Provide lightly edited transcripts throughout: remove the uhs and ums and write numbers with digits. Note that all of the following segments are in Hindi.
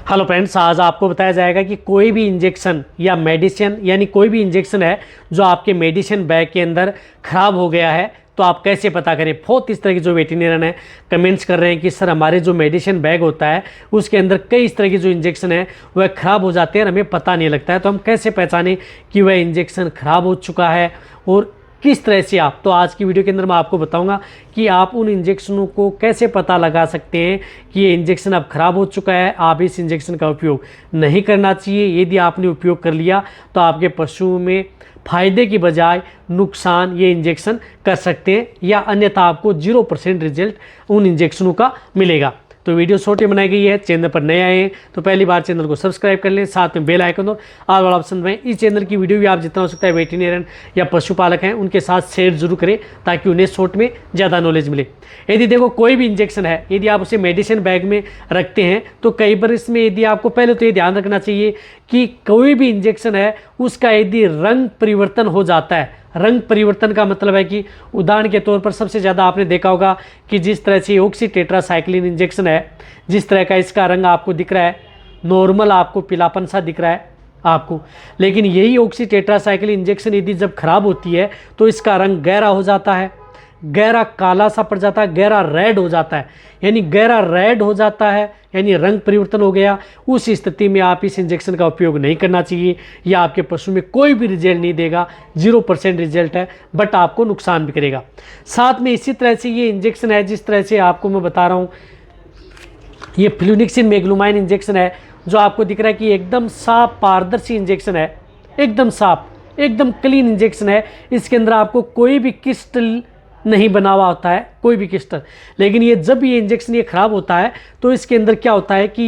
हेलो फ्रेंड्स, आज आपको बताया जाएगा कि कोई भी इंजेक्शन या मेडिसिन यानी कोई भी इंजेक्शन है जो आपके मेडिसिन बैग के अंदर ख़राब हो गया है तो आप कैसे पता करें। बहुत इस तरह की जो वेटरनरियन है कमेंट्स कर रहे हैं कि सर हमारे जो मेडिसिन बैग होता है उसके अंदर कई इस तरह की जो इंजेक्शन है वह ख़राब हो जाते हैं और हमें पता नहीं लगता है, तो हम कैसे पहचानें कि वह इंजेक्शन ख़राब हो चुका है और किस तरह से आप। तो आज की वीडियो के अंदर मैं आपको बताऊंगा कि आप उन इंजेक्शनों को कैसे पता लगा सकते हैं कि ये इंजेक्शन अब ख़राब हो चुका है, आप इस इंजेक्शन का उपयोग नहीं करना चाहिए। यदि आपने उपयोग कर लिया तो आपके पशुओं में फ़ायदे की बजाय नुकसान ये इंजेक्शन कर सकते हैं या अन्यथा आपको 0% रिजल्ट उन इंजेक्शनों का मिलेगा। तो वीडियो छोटी बनाई गई है। चैनल पर नए आए हैं तो पहली बार चैनल को सब्सक्राइब कर लें, साथ में बेल आइकन और ऑल वाला ऑप्शन दबाएं। इस चैनल की वीडियो भी आप जितना हो सकता है वेटरनरियन या पशुपालक हैं उनके साथ शेयर जरूर करें ताकि उन्हें शॉर्ट में ज़्यादा नॉलेज मिले। यदि देखो कोई भी इंजेक्शन है, यदि आप उसे मेडिसिन बैग में रखते हैं तो कई बार इसमें यदि आपको पहले तो ये ध्यान रखना चाहिए कि कोई भी इंजेक्शन है उसका यदि रंग परिवर्तन हो जाता है। रंग परिवर्तन का मतलब है कि उदाहरण के तौर पर सबसे ज़्यादा आपने देखा होगा कि जिस तरह से ऑक्सी टेट्रासाइक्लिन इंजेक्शन है, जिस तरह का इसका रंग आपको दिख रहा है, नॉर्मल आपको पीलापन सा दिख रहा है आपको, लेकिन यही ऑक्सी टेट्रासाइक्लिन इंजेक्शन यदि जब खराब होती है तो इसका रंग गहरा हो जाता है, गहरा काला सा पड़ जाता है, गहरा रेड हो जाता है। यानी गहरा रेड हो जाता है यानी रंग परिवर्तन हो गया। उस स्थिति में आप इस इंजेक्शन का उपयोग नहीं करना चाहिए, या आपके पशु में कोई भी रिजल्ट नहीं देगा, 0% रिजल्ट है, बट आपको नुकसान भी करेगा। साथ में इसी तरह से ये इंजेक्शन है जिस तरह से आपको मैं बता रहा हूँ, ये फ्लूनिक्सिन मेग्लुमाइन इंजेक्शन है जो आपको दिख रहा है कि एकदम साफ पारदर्शी इंजेक्शन है, एकदम साफ एकदम क्लीन इंजेक्शन है। इसके अंदर आपको कोई भी क्रिस्टल नहीं बना हुआ होता है, कोई भी क्रिस्टल। लेकिन ये जब ये इंजेक्शन ये ख़राब होता है तो इसके अंदर क्या होता है कि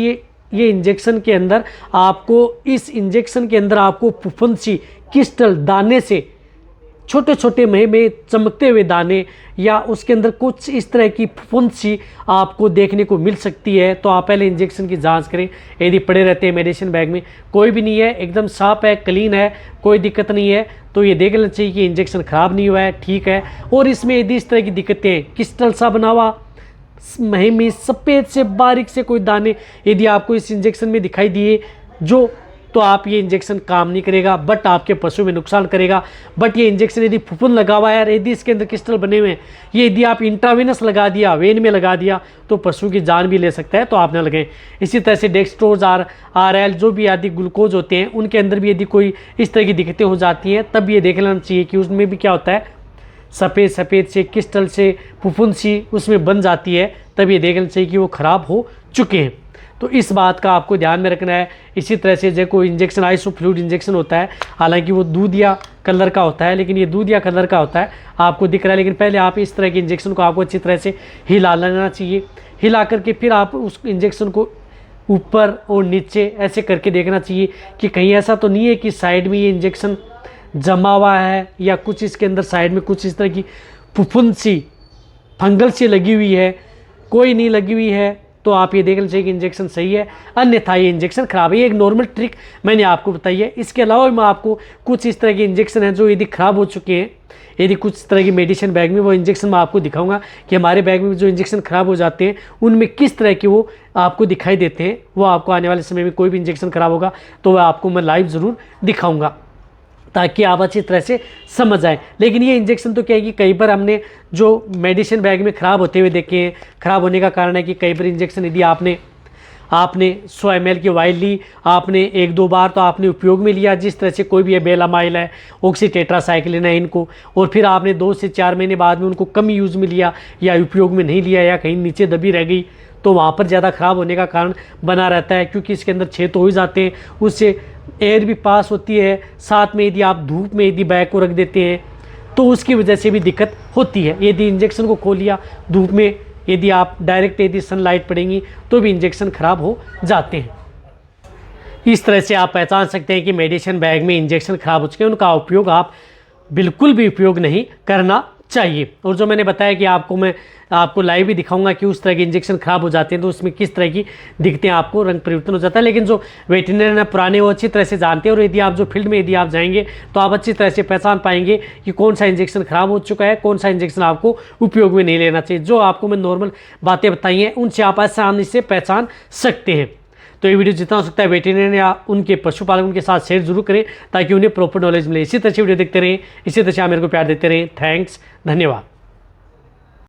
ये इंजेक्शन के अंदर आपको, इस इंजेक्शन के अंदर आपको फुफुंसी क्रिस्टल दाने से छोटे छोटे में चमकते हुए दाने या उसके अंदर कुछ इस तरह की फुफुंसी आपको देखने को मिल सकती है। तो आप पहले इंजेक्शन की जांच करें। यदि पड़े रहते हैं मेडिसिन बैग में कोई भी नहीं है, एकदम साफ है, क्लीन है, कोई दिक्कत नहीं है, तो ये देख लेना चाहिए कि इंजेक्शन ख़राब नहीं हुआ है, ठीक है। और इसमें यदि इस तरह की दिक्कतें, क्रिस्टल सा बना हुआ महीमी सफ़ेद से बारीक से कोई दाने यदि आपको इस इंजेक्शन में दिखाई दिए तो आप ये इंजेक्शन काम नहीं करेगा, बट आपके पशु में नुकसान करेगा। बट ये इंजेक्शन यदि फुफुंद लगा हुआ है, यदि इसके अंदर क्रिस्टल बने हुए हैं, ये यदि आप इंट्रावेनस लगा दिया, वेन में लगा दिया, तो पशु की जान भी ले सकता है, तो आप ना लगाएं। इसी तरह से डेक्सट्रोज RL जो भी आदि ग्लूकोज होते हैं उनके अंदर भी यदि कोई इस तरह की दिक्कतें हो जाती हैं तब ये देख लेना चाहिए कि उसमें भी क्या होता है, सफ़ेद से क्रिस्टल से फुफुंसी उसमें बन जाती है, तब ये देख लेना चाहिए कि वो ख़राब हो चुके हैं। तो इस बात का आपको ध्यान में रखना है। इसी तरह से जो कोई इंजेक्शन आइसोफ्लूइड इंजेक्शन होता है, हालांकि वो दूधिया कलर का होता है, लेकिन ये दूधिया कलर का होता है आपको दिख रहा है, लेकिन पहले आप इस तरह के इंजेक्शन को आपको अच्छी तरह से हिला लेना चाहिए। हिला करके फिर आप उस इंजेक्शन को ऊपर और नीचे ऐसे करके देखना चाहिए कि कहीं ऐसा तो नहीं है कि साइड में ये इंजेक्शन जमा हुआ है या कुछ इसके अंदर साइड में कुछ इस तरह की फुफुंसी फंगल सी लगी हुई है। कोई नहीं लगी हुई है तो आप ये देख लेना चाहिए कि इंजेक्शन सही है, अन्यथा ये इंजेक्शन खराब है। ये एक नॉर्मल ट्रिक मैंने आपको बताई है। इसके अलावा मैं आपको कुछ इस तरह के इंजेक्शन हैं जो यदि खराब हो चुके हैं, यदि कुछ तरह की मेडिसिन बैग में, वो इंजेक्शन मैं आपको दिखाऊंगा कि हमारे बैग में जो इंजेक्शन खराब हो जाते हैं उनमें किस तरह के वो आपको दिखाई देते हैं। वो आपको आने वाले समय में कोई भी इंजेक्शन खराब होगा तो वह आपको मैं लाइव ज़रूर दिखाऊँगा ताकि आप अच्छी तरह से समझ आए। लेकिन ये इंजेक्शन तो क्या है कि कई बार हमने जो मेडिसिन बैग में ख़राब होते हुए देखे हैं, ख़राब होने का कारण है कि कई बार इंजेक्शन यदि आपने 100 ml की वाइल ली, आपने 1-2 बार तो आपने उपयोग में लिया, जिस तरह से कोई भी बेलामाइल है, ऑक्सी टेट्रासाइक्लिन है इनको, और फिर आपने 2 से 4 महीने बाद में उनको कम यूज़ में लिया या उपयोग में नहीं लिया या कहीं नीचे दबी रह गई, तो वहाँ पर ज़्यादा ख़राब होने का कारण बना रहता है, क्योंकि इसके अंदर छेद तो हो ही जाते हैं, उससे एयर भी पास होती है। साथ में यदि आप धूप में यदि बैग को रख देते हैं तो उसकी वजह से भी दिक्कत होती है। यदि इंजेक्शन को खो लिया धूप में, यदि आप डायरेक्ट यदि सनलाइट पड़ेंगी तो भी इंजेक्शन ख़राब हो जाते हैं। इस तरह से आप पहचान सकते हैं कि मेडिसिन बैग में इंजेक्शन ख़राब हो चुके हैं, उनका उपयोग आप बिल्कुल भी उपयोग नहीं करना चाहिए। और जो मैंने बताया कि मैं आपको लाइव भी दिखाऊंगा कि उस तरह के इंजेक्शन खराब हो जाते हैं तो उसमें किस तरह की दिखते हैं, आपको रंग परिवर्तन हो जाता है। लेकिन जो वेटरनरी है पुराने, वो अच्छी तरह से जानते हैं, और यदि आप जो फील्ड में यदि आप जाएंगे तो आप अच्छी तरह से पहचान पाएंगे कि कौन सा इंजेक्शन खराब हो चुका है, कौन सा इंजेक्शन आपको उपयोग में नहीं लेना चाहिए। जो आपको मैं नॉर्मल बातें बताई हैं उनसे आप आसानी से पहचान सकते हैं। तो ये वीडियो जितना हो सकता है वेटरनरी या उनके पशुपालकों के साथ शेयर जरूर करें ताकि उन्हें प्रॉपर नॉलेज मिले। इसी तरह से वीडियो देखते रहें, इसी तरह से आप मेरे को प्यार देते रहें। थैंक्स, धन्यवाद।